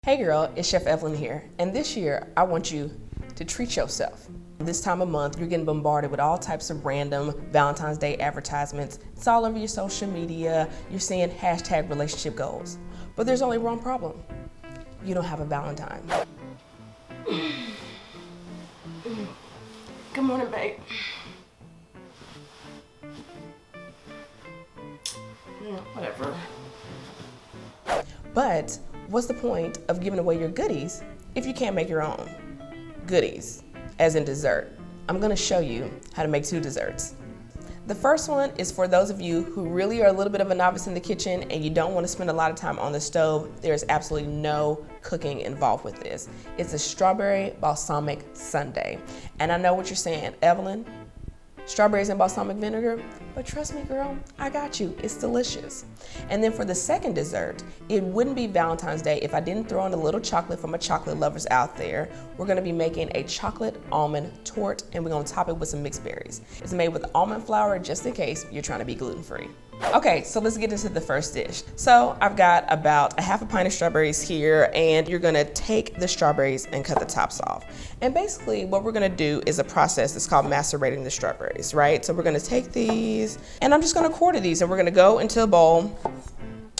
Hey girl, it's Chef Evelyn here, and this year I want you to treat yourself. This time of month, you're getting bombarded with all types of random Valentine's Day advertisements. It's all over your social media. You're seeing hashtag relationship goals. But there's only one problem. You don't have a Valentine. Good morning, babe. Whatever. But what's the point of giving away your goodies if you can't make your own? Goodies, as in dessert. I'm gonna show you how to make two desserts. The first one is for those of you who really are a little bit of a novice in the kitchen and you don't want to spend a lot of time on the stove. There's absolutely no cooking involved with this. It's a strawberry balsamic sundae. And I know what you're saying, Evelyn, strawberries and balsamic vinegar, but trust me, girl, I got you. It's delicious. And then for the second dessert, it wouldn't be Valentine's Day if I didn't throw in a little chocolate for my chocolate lovers out there. We're gonna be making a chocolate almond torte, and we're gonna top it with some mixed berries. It's made with almond flour, just in case you're trying to be gluten-free. Okay, so let's get into the first dish. So I've got about a half a pint of strawberries here, and you're gonna take the strawberries and cut the tops off. And basically what we're gonna do is a process that's called macerating the strawberries, right? So we're gonna take these, and I'm just gonna quarter these, and we're gonna go into a bowl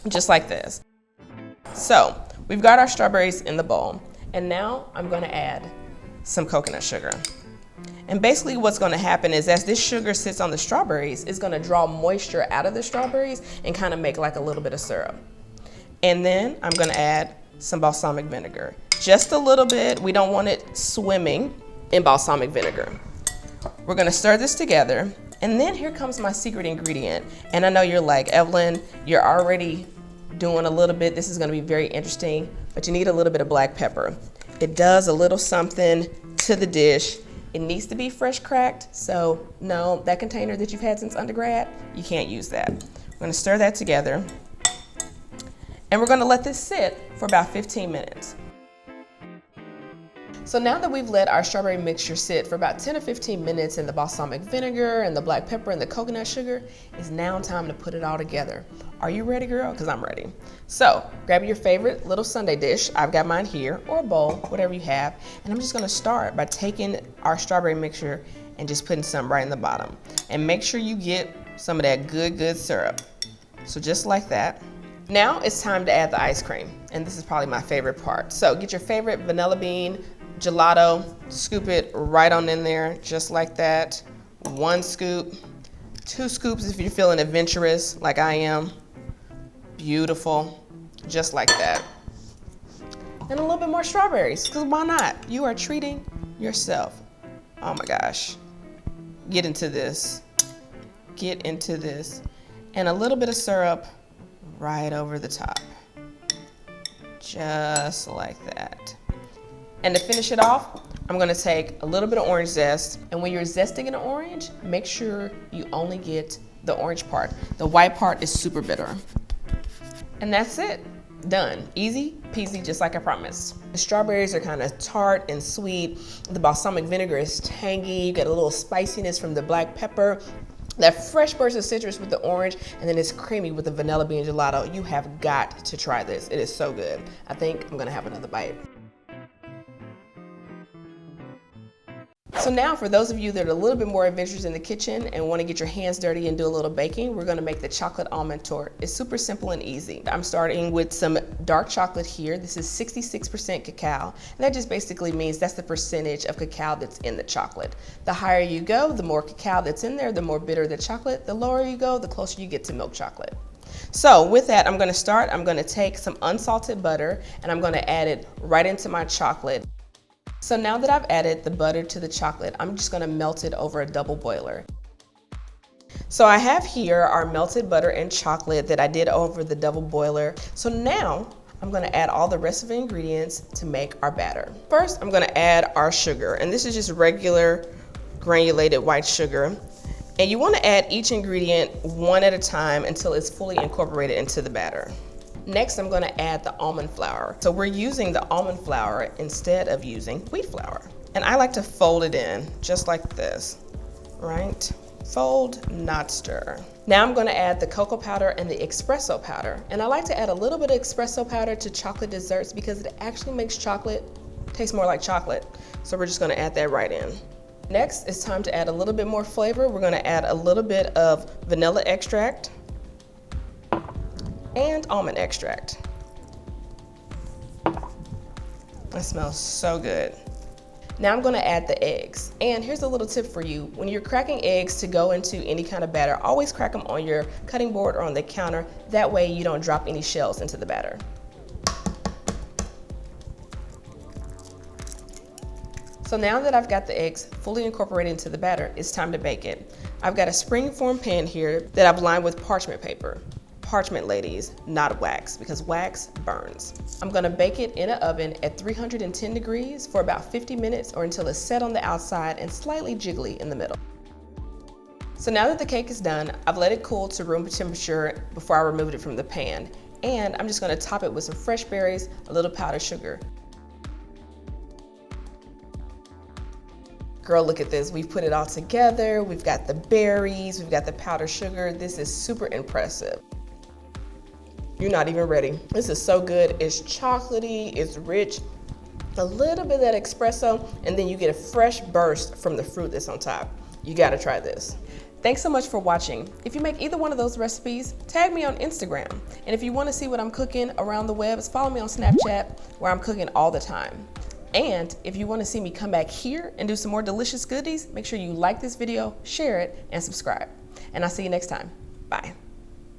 just like this. So we've got our strawberries in the bowl, and now I'm gonna add some coconut sugar. And basically what's gonna happen is as this sugar sits on the strawberries, it's gonna draw moisture out of the strawberries and kind of make like a little bit of syrup. And then I'm gonna add some balsamic vinegar. Just a little bit, we don't want it swimming in balsamic vinegar. We're gonna stir this together, and then here comes my secret ingredient. And I know you're like, Evelyn, you're already doing a little bit, this is gonna be very interesting, but you need a little bit of black pepper. It does a little something to the dish. It needs to be fresh cracked, so no, that container that you've had since undergrad, you can't use that. We're gonna stir that together, and we're gonna let this sit for about 15 minutes. So now that we've let our strawberry mixture sit for about 10 or 15 minutes in the balsamic vinegar and the black pepper and the coconut sugar, it's now time to put it all together. Are you ready, girl? Because I'm ready. So grab your favorite little sundae dish. I've got mine here, or a bowl, whatever you have. And I'm just gonna start by taking our strawberry mixture and just putting some right in the bottom. And make sure you get some of that good syrup. So just like that. Now it's time to add the ice cream. And this is probably my favorite part. So get your favorite vanilla bean gelato, scoop it right on in there, just like that. 1 scoop, 2 scoops if you're feeling adventurous like I am. Beautiful, just like that. And a little bit more strawberries, because why not? You are treating yourself. Oh my gosh. Get into this. Get into this. And a little bit of syrup right over the top. Just like that. And to finish it off, I'm gonna take a little bit of orange zest. And when you're zesting an orange, make sure you only get the orange part. The white part is super bitter. And that's it, done. Easy peasy, just like I promised. The strawberries are kind of tart and sweet. The balsamic vinegar is tangy. You get a little spiciness from the black pepper. That fresh burst of citrus with the orange, and then it's creamy with the vanilla bean gelato. You have got to try this. It is so good. I think I'm gonna have another bite. So now for those of you that are a little bit more adventurous in the kitchen and want to get your hands dirty and do a little baking, we're going to make the chocolate almond torte. It's super simple and easy. I'm starting with some dark chocolate here. This is 66% cacao. And that just basically means that's the percentage of cacao that's in the chocolate. The higher you go, the more cacao that's in there, the more bitter the chocolate. The lower you go, the closer you get to milk chocolate. So with that, I'm going to take some unsalted butter and I'm going to add it right into my chocolate. So now that I've added the butter to the chocolate, I'm just gonna melt it over a double boiler. So I have here our melted butter and chocolate that I did over the double boiler. So now I'm gonna add all the rest of the ingredients to make our batter. First, I'm gonna add our sugar, and this is just regular granulated white sugar. And you wanna add each ingredient one at a time until it's fully incorporated into the batter. Next, I'm gonna add the almond flour. So we're using the almond flour instead of using wheat flour. And I like to fold it in just like this, right? Fold, not stir. Now I'm gonna add the cocoa powder and the espresso powder. And I like to add a little bit of espresso powder to chocolate desserts because it actually makes chocolate taste more like chocolate. So we're just gonna add that right in. Next, it's time to add a little bit more flavor. We're gonna add a little bit of vanilla extract and almond extract. That smells so good. Now I'm gonna add the eggs. And here's a little tip for you. When you're cracking eggs to go into any kind of batter, always crack them on your cutting board or on the counter. That way you don't drop any shells into the batter. So now that I've got the eggs fully incorporated into the batter, it's time to bake it. I've got a spring-form pan here that I've lined with parchment paper. Parchment, ladies, not wax, because wax burns. I'm gonna bake it in an oven at 310 degrees for about 50 minutes or until it's set on the outside and slightly jiggly in the middle. So now that the cake is done, I've let it cool to room temperature before I removed it from the pan. And I'm just gonna top it with some fresh berries, a little powdered sugar. Girl, look at this. We've put it all together. We've got the berries, we've got the powdered sugar. This is super impressive. You're not even ready. This is so good. It's chocolatey, it's rich, a little bit of that espresso, and then you get a fresh burst from the fruit that's on top. You gotta try this. Thanks so much for watching. If you make either one of those recipes, tag me on Instagram. And if you wanna see what I'm cooking around the web, follow me on Snapchat, where I'm cooking all the time. And if you wanna see me come back here and do some more delicious goodies, make sure you like this video, share it, and subscribe. And I'll see you next time. Bye.